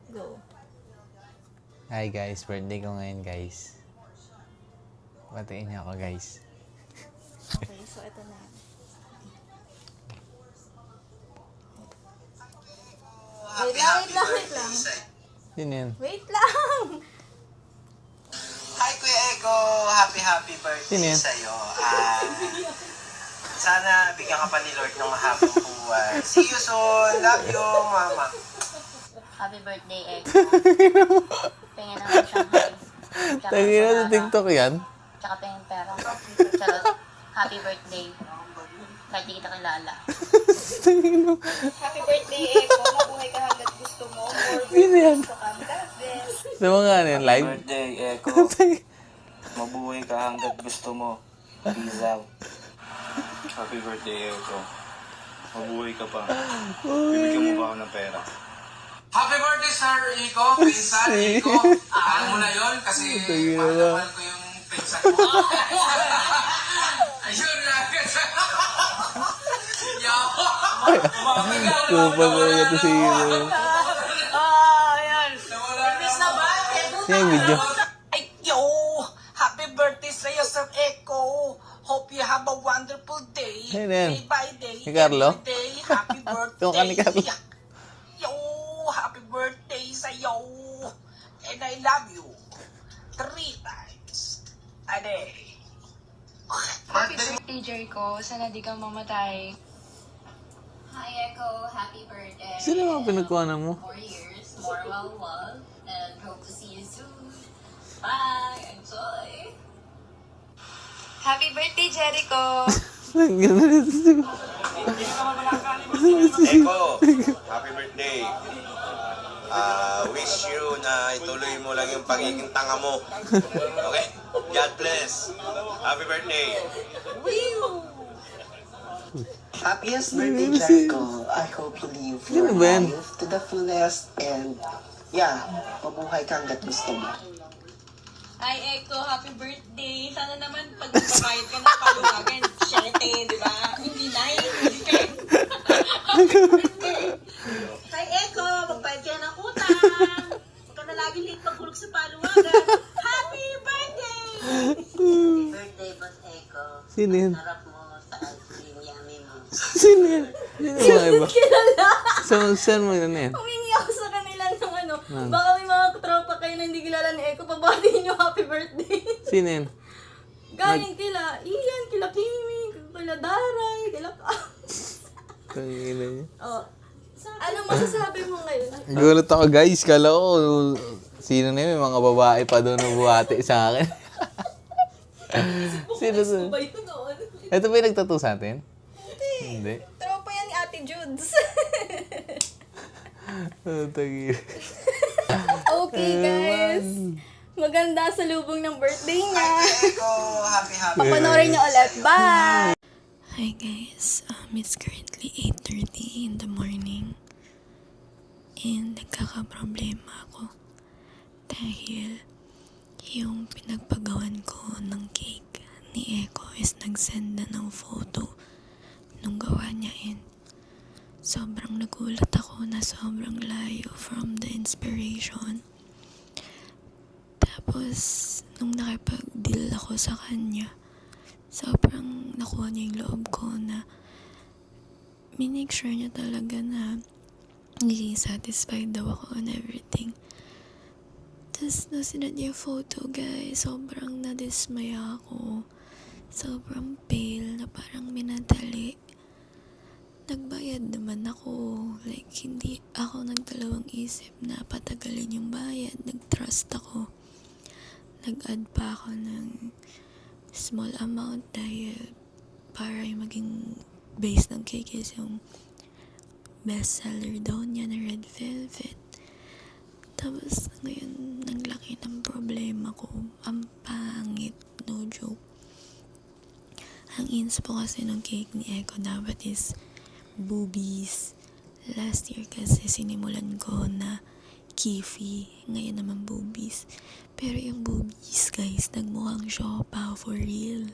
Go. Hi guys, birthday ko ngayon guys. Batiin niyo ako guys. Okay, so ito na. Wait lang. Sino yan? Wait lang! Hi Kuya Eko! Happy birthday Sino yan? sa'yo. Sana bigyan ka pa ni Lord ng mahabang buhay. See you soon! Love you, Mama! Happy birthday, Eko. Pengen naman siyang high. Tagina sa TikTok yan? Tsaka pengen pera. Charot. Happy birthday. Kahit di kita kilala. Happy birthday, Eko. Mabuhay ka hanggat gusto mo. Sino yan? Gusto ka, God bless. Sa mga ano yan, live? Birthday, Eko. Mabuhay ka hanggat gusto mo. Peace out. Happy birthday, Eko. Mabuhay ka pa. Bibigyan mo ba ako ng pera? Happy birthday, Sir Iko! Pinsan, Iko! Alam mo na yun kasi mahal ko yung pinsan mo. Ayun na! Kupal talaga ito si Hero. Ayan! Imbis na ba? Yan yung video. Ay, yo! Happy birthday sa'yo, Sir Echo! Hope you have a wonderful day. Ayun na yan. Day by day. Ni Carlo? Every day. Happy birthday. Yung ka ni Carlo. Yo! Happy birthday sa'yo! And I love you. 3 times a day. Happy birthday, Jericho. Sana di ka mamatay. Hi, Eko. Happy birthday. Sino mga pinagkuhanan mo? More years, more well love, and hope to see you soon. Bye. Enjoy. Happy birthday, Jericho. Eko! Happy birthday! Wish you na ituloy mo lang yung pagiging tanga mo. Okay? God bless! Happy birthday! Happiest birthday, Jericho. I hope you live your Sino ba yan? life to the fullest and yeah, mabuhay ka hanggat gusto mo. Hi, Eko. Happy birthday. Sana naman pag magbabayad ka ng paluwagan, syete, di ba? Hindi na hindi ka. Hi, Eko. Magbayad ka ng utang. Huwag ka na lagi late pagkulog sa paluwagan. Happy birthday! Birthday, Boss Eko. Sino yan? Sarap mo sa ice cream, yummy mo. Sino yan? Sino yung mga iba? Saan mo yun yan? Humingi ako sa kanila ng ano. Baka may mga tropa kayo na hindi kilala ni Eko. Pabatiin nyo happy birthday. Sino yan? Galing kila Ian, kila Kimi, kila Daray, kila Tangina niya. Oh. Anong masasabi mo ngayon? Gulat ako guys. Kala ko, sino na yun? May mga babae pa doon na buhati sa akin. Sino to? Ba yun noon? Ito ba yung nagtattoo sa atin? Hindi. Tropa yan ni Ate Judes. Tangina. Okay guys. Maganda sa lubong ng birthday niya. Eko! Happy Papanoorin niyo ulit. Bye! Hi guys, it's currently 8:30 in the morning and nagkakaproblema ako dahil yung pinagpagawan ko ng cake ni Eko is nagsend na ng photo nung gawa niya and sobrang nagulat ako na sobrang layo from the inspiration. Tapos, nung nakipag-deal ako sa kanya, sobrang nakuha niya yung loob ko na minake sure niya talaga na naging satisfied daw ako on everything. Tapos, nung sinad niya yung photo, guys, sobrang nadismaya ako. Sobrang pale na parang minadali. Nagbayad naman ako. Like, hindi ako nagdalawang isip na patagalin yung bayad. Nag-trust ako. Nag-add pa ako ng small amount dahil para yung maging base ng cake is yung best seller daw niya na red velvet. Tapos ngayon ang laki ng problema ko, ang pangit, no joke. Ang inspo kasi ng cake ni Eko dapat is boobies. Last year kasi sinimulan ko na kifi, ngayon naman boobies. Pero yung boobies guys, nagmukhang siopa for real.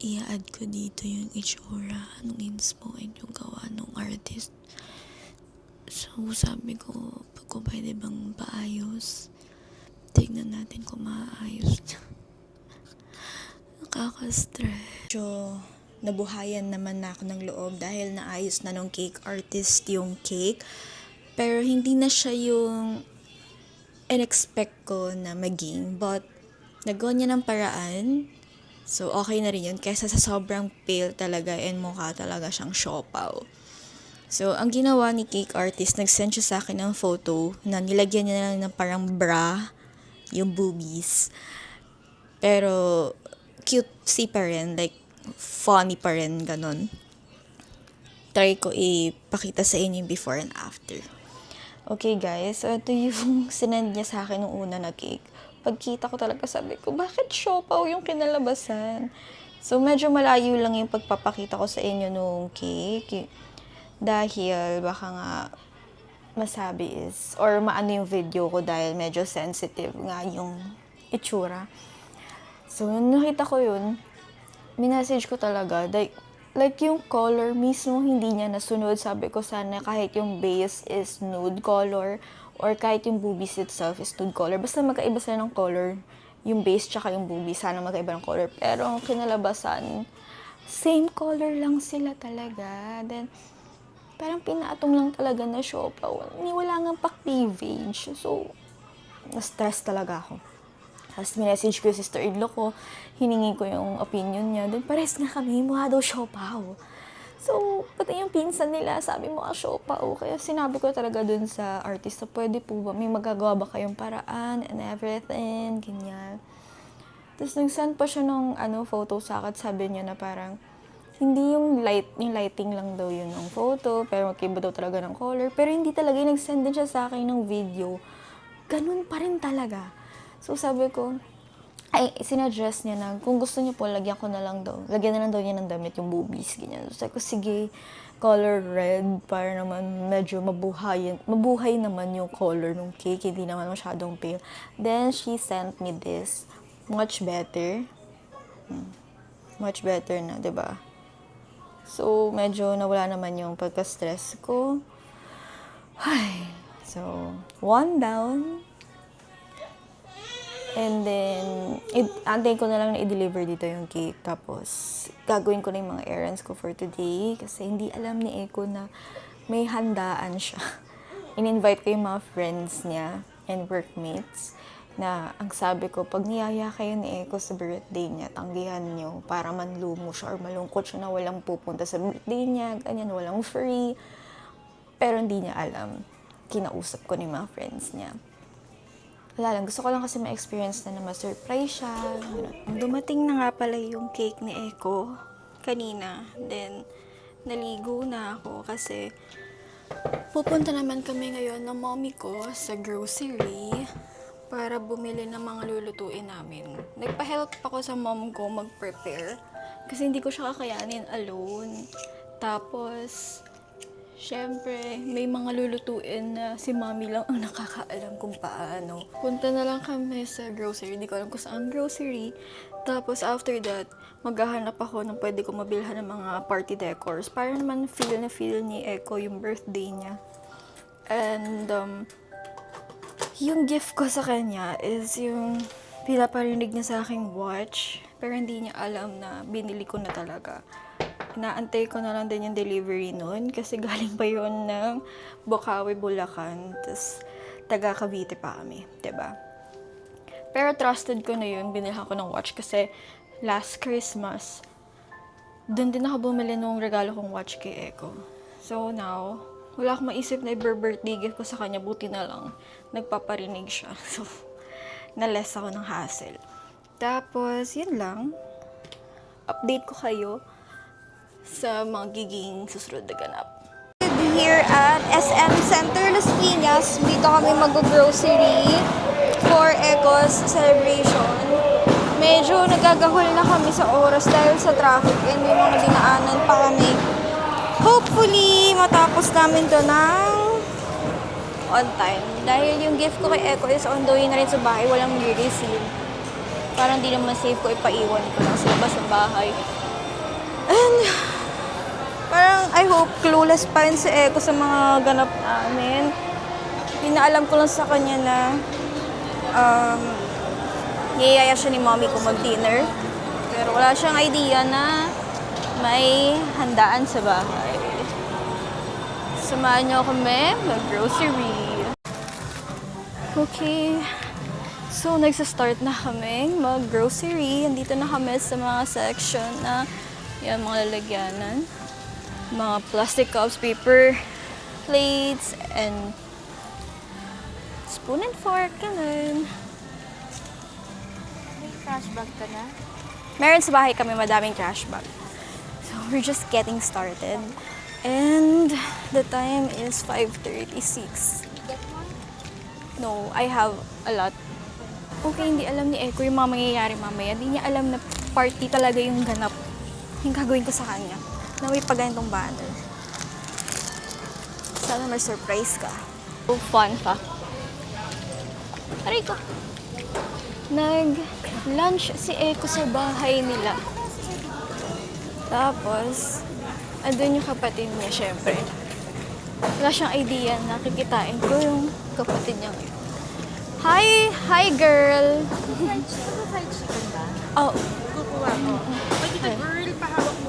I-add ko dito yung itsura, anong inspo and yung gawa ng artist. So, sabi ko, kung pwede bang paayos, tignan natin kung maayos niya. Nakaka-stress. So, nabuhayan naman na ako ng loob dahil naayos na nung cake artist yung cake. Pero hindi na siya yung in-expect ko na maging. But, nagawa niya ng paraan. So, okay na rin yun. Kaysa sa sobrang pale talaga and mukha talaga siyang siopaw. So, ang ginawa ni cake artist, nag-send siya sa akin ng photo na nilagyan niya lang ng parang bra, yung boobies. Pero, cutesy pa rin, like, funny pa rin, ganun. Try ko ipakita sa inyo yung before and after. Okay guys, so ito yung sinend niya sa akin nung una na cake. Pagkita ko talaga sabi ko, bakit siopaw yung kinalabasan? So, medyo malayo lang yung pagpapakita ko sa inyo nung cake. Dahil baka nga masabi is, or maano yung video ko dahil medyo sensitive nga yung itsura. So, nung nakita ko yun, minessage ko talaga, like yung color mismo hindi niya nasunod. Sabi ko sana kahit yung base is nude color or kahit yung boobies itself is nude color. Basta magkaiba sila ng color, yung base tsaka yung boobies, sana magkaiba ng color. Pero ang kinalabasan, same color lang sila talaga. Then, parang pinaatong lang talaga na siopaw. Wala nga pa cleavage. So, na-stress talaga ako. Tapos, minessage ko yung sister-in-law ko. Hiningi ko yung opinion niya. Then, pares nga kami. Mukha daw siopaw. So, pati yung pinsan nila, sabi mo siopaw. Kaya sinabi ko talaga dun sa artist, so, pwede po ba? May magagawa ba kayong paraan and everything? Ganyan. Tapos, nag-send pa siya ng photo sa akin. Sabi niya na parang, hindi yung lighting lang daw yun ng photo, pero magkaiba daw talaga ng color. Pero hindi talaga, nag-send din siya sa akin ng video. Ganun pa rin talaga. So sabi ko, sinuggest niya na, kung gusto niya po, lagyan na lang daw niya ng damit yung boobies, ganyan. So sabi ko, sige, color red, para naman medyo mabuhay naman yung color ng cake, hindi naman masyadong pale. Then, she sent me this, much better. Much better na, diba? So, medyo nawala naman yung pagka-stress ko. Ay, so, one down. And then, antayin ko na lang na i-deliver dito yung cake. Tapos, gagawin ko na yung mga errands ko for today. Kasi hindi alam ni Eko na may handaan siya. In-invite ko yung mga friends niya and workmates. Na ang sabi ko, pag niyaya kayo ni Eko sa birthday niya, tanggihan niyo para manlumo siya or malungkot siya na walang pupunta sa birthday niya, ganyan, walang free. Pero hindi niya alam. Kinausap ko ni mga friends niya. Wala lang, gusto ko lang kasi ma-experience na ma-surprise siya. Dumating na nga pala yung cake ni Eko kanina. Then, naligo na ako kasi pupunta naman kami ngayon ng mommy ko sa grocery para bumili ng mga lulutuin namin. Nagpa-help ako sa mom ko mag-prepare kasi hindi ko siya kakayanin alone. Tapos, syempre, may mga lulutuin na si mommy lang ang nakakaalam kung paano. Punta na lang kami sa grocery. Hindi ko alam kung saan grocery. Tapos, after that, maghahanap ako ng pwede ko mabilhan ng mga party decors para naman feel ni Eko yung birthday niya. And, yung gift ko sa kanya is yung pinaparinig niya sa aking watch. Pero hindi niya alam na binili ko na talaga. Inaantay ko na lang din yung delivery nun kasi galing pa yun ng Bocaue, Bulacan. Tapos taga Cavite pa kami, diba? Pero trusted ko na yun, binilhan ko ng watch kasi last Christmas, dun din ako bumili nung regalo kong watch kay Eko. So now, wala akong maisip na i-birthday gift ko sa kanya, buti na lang nagpaparinig siya. So, na-less ako ng hassle. Tapos, yun lang. Update ko kayo sa magiging susunod na ganap. Here at SM Center Las Piñas, dito kami mag-grocery for Eko's celebration. Medyo nagagahol na kami sa oras dahil sa traffic and may mga dinaanan pa kami. Hopefully, matapos namin to ng on time. Dahil yung gift ko kay Eko is on the way na rin sa bahay, walang re-receive. Parang di naman safe ko ipaiwan ko lang sa labas ng bahay. And, Parang, I hope, clueless pa rin si Echo sa mga ganap namin. Pinaalam ko lang sa kanya na yayaya siya ni mommy ko mag-dinner. Pero wala siyang idea na may handaan sa bahay. Samahan niyo kami mag-grocery. Okay. So, nagsa-start na kami mag-grocery. Andito na kami sa mga section na yan, mga lalagyanan. Mga plastic cups, paper plates, and spoon and fork, ganun. May trash bag ka na? Meron sa bahay kami madaming trash bag. So, we're just getting started. And the time is 5:36. No, I have a lot. Okay, hindi alam ni Echo yung mga mangyayari mamaya. Hindi niya alam na party talaga yung ganap. Yung gagawin ko sa kanya. Na may paganitong banner. Sana may surprise ka. So fun pa. Aray ko. Nag-lunch si Echo sa bahay nila. Tapos, andun yung kapatid niya, syempre. Wala siyang idea na kikitain ko yung kapatid niya ngayon. Hi girl! Fried chicken ba? Oh. Kukuha ko. Pwede ka girl, pahawak mo.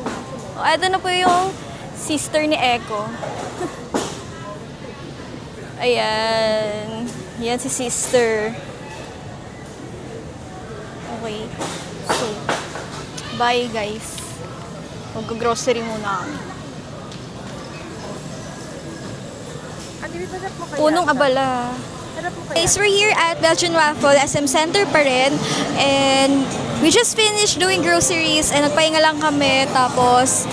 Oh, ito na po yung sister ni Echo. Ayan. Yan si sister. Okay. So, bye guys. Mag-grocery muna kami. Punong abala. Guys, we're here at Belgian Waffle, SM Center pa rin. And we just finished doing groceries and nagpahinga lang kami. Tapos,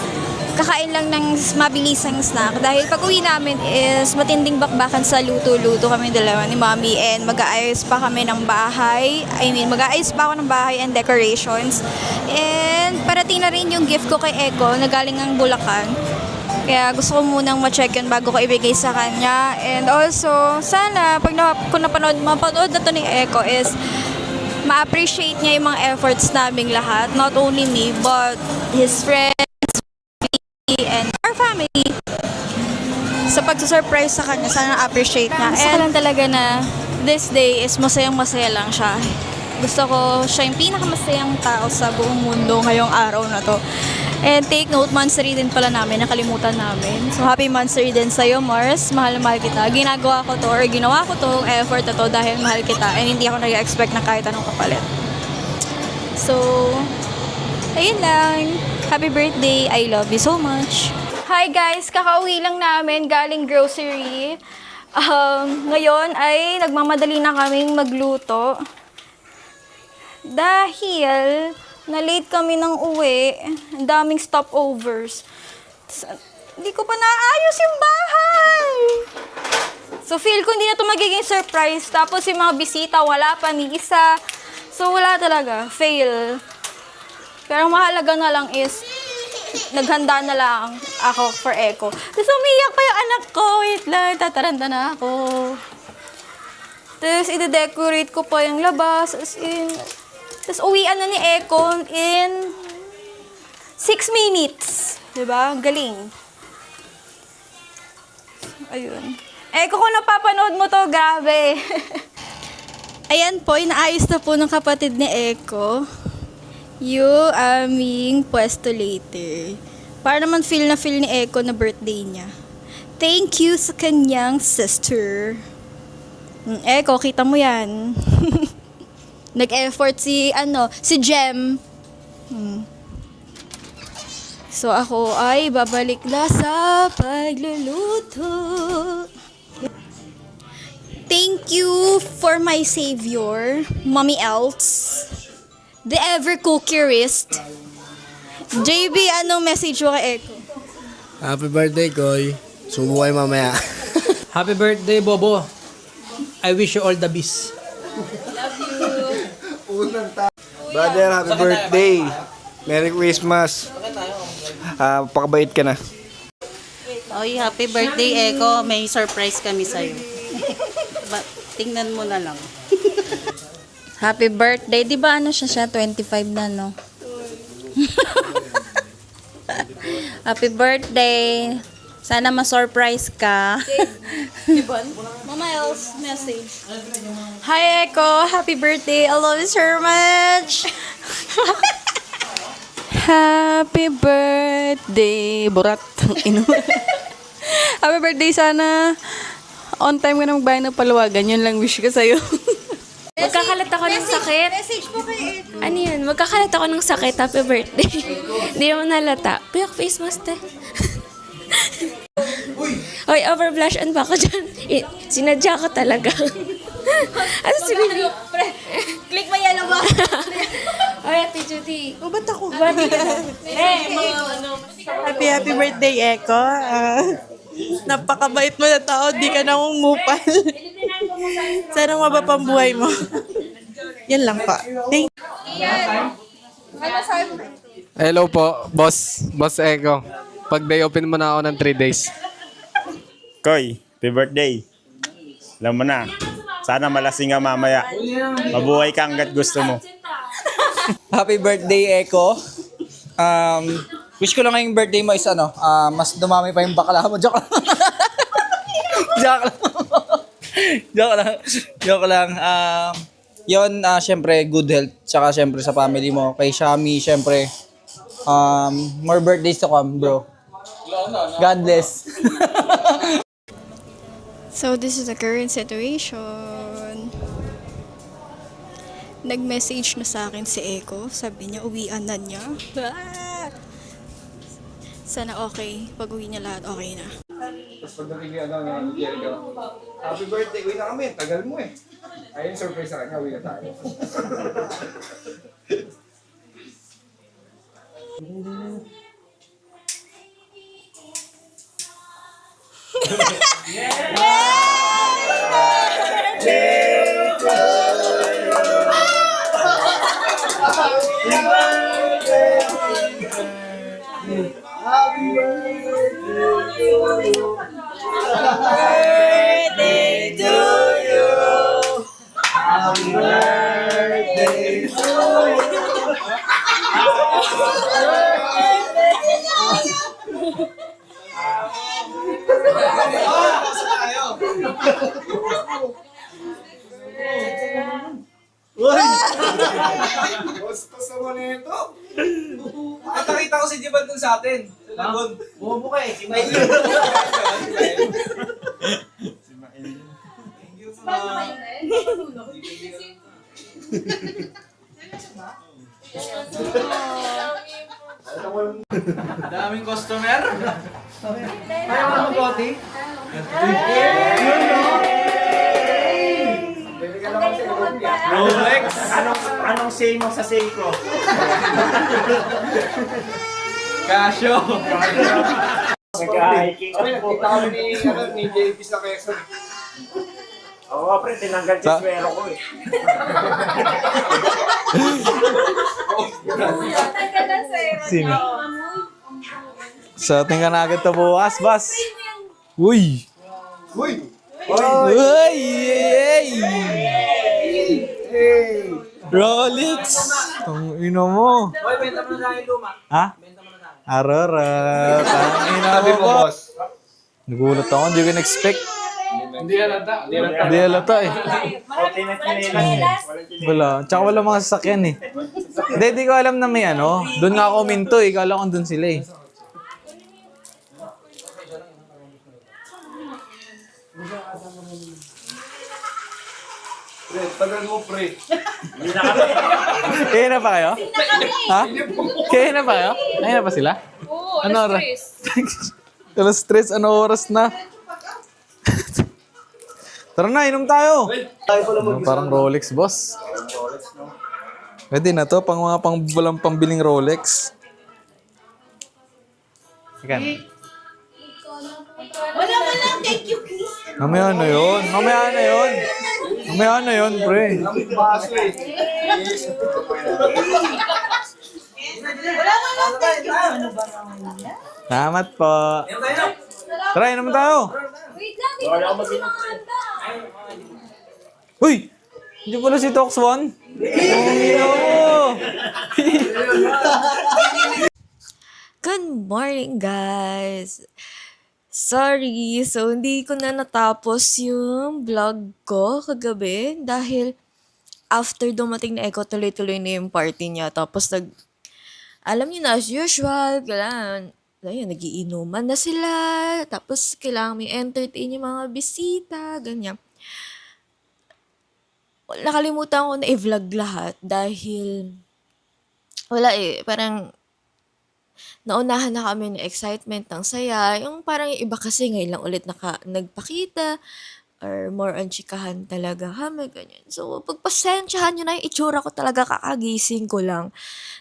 kakain lang ng mabilisang snack. Dahil pag uwi namin is matinding bakbakan sa luto-luto kami dalawa ni Mommy. And mag-aayos pa kami ng bahay. Mag-aayos pa ako ng bahay and decorations. And parating na rin yung gift ko kay Echo na galing ng Bulacan. Kaya gusto ko munang ma-check yun bago ko ibigay sa kanya. And also, sana pag mapanood na to ni Echo is ma-appreciate niya yung mga efforts naming lahat. Not only me, but his friends, and our family. Sa pag-surprise sa kanya, sana appreciate niya. Gusto ko lang talaga na this day is masayang-masaya lang siya. Gusto ko siya yung pinakamasayang tao sa buong mundo ngayong araw na to. And take note, monthsary din pala namin, nakalimutan namin. So happy monthsary din sa'yo, Mars. Mahal na mahal kita. Ginawa ko to, effort na to dahil mahal kita. And hindi ako nag-expect na kahit anong kapalit. So, ayun lang. Happy birthday. I love you so much. Hi guys, kakauwi lang namin galing grocery. Ngayon ay nagmamadali na kaming magluto. Dahil na-late kami ng uwi, ang daming stopovers. Hindi ko pa naayos yung bahay. So feel ko hindi na ito magiging surprise. Tapos yung mga bisita, wala pa ni isa. So wala talaga, fail. Pero ang mahalaga na lang is, naghanda na lang ako for Echo. Tapos umiyak pa yung anak ko. Wait lang, tataranta na ako. Tapos ide-decorate ko pa yung labas. Tapos uwian na ni Echo in 6 minutes. Diba? Galing. Ayun. Echo, kung napapanood mo to, grabe. Ayan po, inaayos na po ng kapatid ni Echo yung aming pwesto later. Para naman feel ni Echo na birthday niya. Thank you sa kanyang sister. Echo, kita mo yan. Nag-effort si Jem. So ako ay babalik na sa pagluluto. Thank you for my savior, Mommy Elts. The ever-cookierist. JB, anong message mo kay Echo? Happy birthday, Koy. Subo kayo mamaya. Happy birthday, Bobo. I wish you all the best. Brother, happy birthday. Merry Christmas. Pakabait ka na. Oy, happy birthday, Echo. May surprise kami sa'yo. Tingnan mo na lang. Happy birthday. Di ba siya 25 na, no? Happy birthday. Sana ma-surprise ka. Mama else message. Hi Echo, happy birthday. I love you so much. Happy birthday, Burat. Happy birthday, sana on time ka na magbayad ng paluwagan. Yun lang wish ko sa'yo. Magkakalat ako ng sakit. Message po kay Echo. Ano yun? Magkakalat ako ng sakit. Happy birthday. Hindi mo nalata. Piyak face mask te. Hoy, overblush on ba ako dyan? Sinadya ko talaga. Ano si Bibi? Click mo yan ba? Ay, Ate Judy. O, ba't ako? Happy birthday, Echo. Napakabait mo na tao, di ka nangungupal. Sana mabapang buhay mo. Yan lang pa. Thank Hello po, boss. Boss Echo. Pag day open mo na ako ng 3 days. Koy, happy birthday. Alam mo na, sana malasing ka mamaya. Mabuhay ka hanggat gusto mo. Happy birthday, Echo. Wish ko lang ngayong birthday mo is mas dumami pa yung bakla mo. Joke lang. Joke lang. Syempre, good health. Tsaka syempre sa family mo. Kay Shami, syempre, more birthdays to come, bro. God bless. So, this is the current situation. Nag-message na sa akin si Echo. Sabi niya, uwian na niya. Sana okay. Pag uwi niya lahat, okay na. Tapos pagdating niya ng Jericho, happy birthday, uwi na kami. Tagal mo eh. Ayun, surprise sa kanya, uwi na tayo. Gusto mo nito? At nakita ko si Jiban dun sa atin. Sa Lagon. Bumubo ka eh. Si Mail. Si Mail. Thank you sa daming customer. Ayaw mo mag-goti? Rolex! Anong say mo sa say ko? Casio. Nag-hiking Kita kami ni JP sa Quezon. Oo, pre, tinanggal si swero ko eh. Sino? So, tingnan na agad ito bukas, boss. Uy! Uy! Uy! Rolex! Ang ino mo. Hoy, benta mo na yung luma. Ha? Arara. Ang ino mo, boss. Nagulat ako, hindi ko na-expect. Hindi halata. Hindi halata eh. Wala. Tsaka wala mga sasakyan eh. Hindi ko alam na may ano. Doon nga ako minto eh. Kala ko doon sila eh. Pre, tagal mo, pre. Kaya na pa kayo? Ha? Kaya na pa kayo? Kaya na pa sila? Oo, Ano oras? Alas 3, ano oras na? Tara na, inom tayo. Parang Rolex, boss. Pwede na to, pang mga walang pambiling Rolex. Ikan. Wala man lang, thank you, please. Mamaya na yun. Mamaya na yun. Mamaya na yun, pre. Wala man lang, thank you. Salamat po. Tara, inom tayo. Wait lang, di ba ako sumakanta? Uy! Hindi pala si Tox One. Oh, Good morning, guys! Sorry, so hindi ko na natapos yung vlog ko kagabi dahil after dumating na Eko, tuloy-tuloy na yung party niya. Tapos alam niyo na, as usual, kailangan, ayun, nagiinuman na sila. Tapos kailangan may entertain yung mga bisita, ganyan. Nakalimutan ko na i-vlog lahat dahil wala parang naunahan na kami ng excitement, ng saya. Yung parang yung iba kasi ngayon lang ulit nagpakita or more on chikahan talaga kami, ganyan. So, pagpasensyahan nyo na yung itsura ko talaga, kakagising ko lang.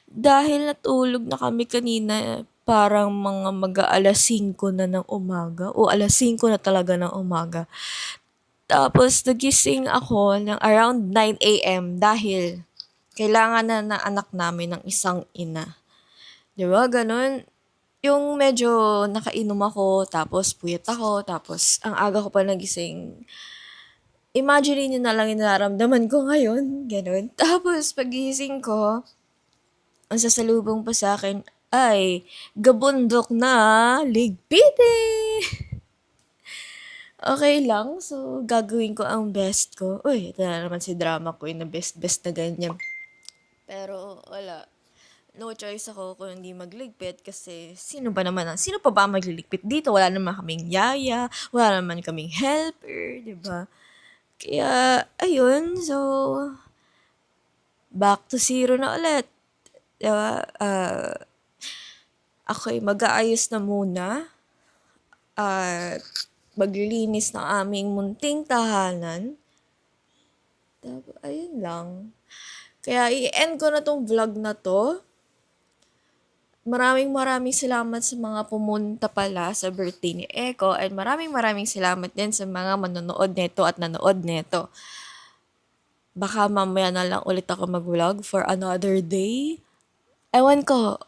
Dahil natulog na kami kanina, parang mga mag-aalas 5 na ng umaga, o alas 5 na talaga ng umaga. Tapos, nagising ako ng around 9 a.m. dahil kailangan na ng anak namin ng isang ina. Diba? Ganun. Yung medyo nakainom ako, tapos puyat ako, tapos ang aga ko pa nagising. Imagine nyo na lang yung nararamdaman ko ngayon. Ganun. Tapos pagising ko, ang sasalubong pa sa akin ay gabundok na ligpiti. Okay lang. So, gagawin ko ang best ko. Uy, ito na naman si drama queen na best na ganyan. Pero, wala. No choice ako kung hindi magligpit kasi sino pa ba magliligpit dito? Wala naman kaming yaya, wala naman kaming helper, di ba? Kaya, ayun, so, back to zero na ulit. Di ba? Ako'y mag-aayos na muna at maglilinis ng aming munting tahanan. Tapos, ayun lang. Kaya, i-end ko na tong vlog na to. Maraming salamat sa mga pumunta pala sa birthday ni Eko and maraming salamat din sa mga manonood neto at nanood neto. Baka mamaya na lang ulit ako mag-vlog for another day. Ewan ko,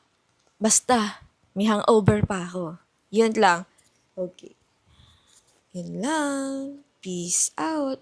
basta may hangover pa ako. Yun lang. Okay. Yun lang. Peace out.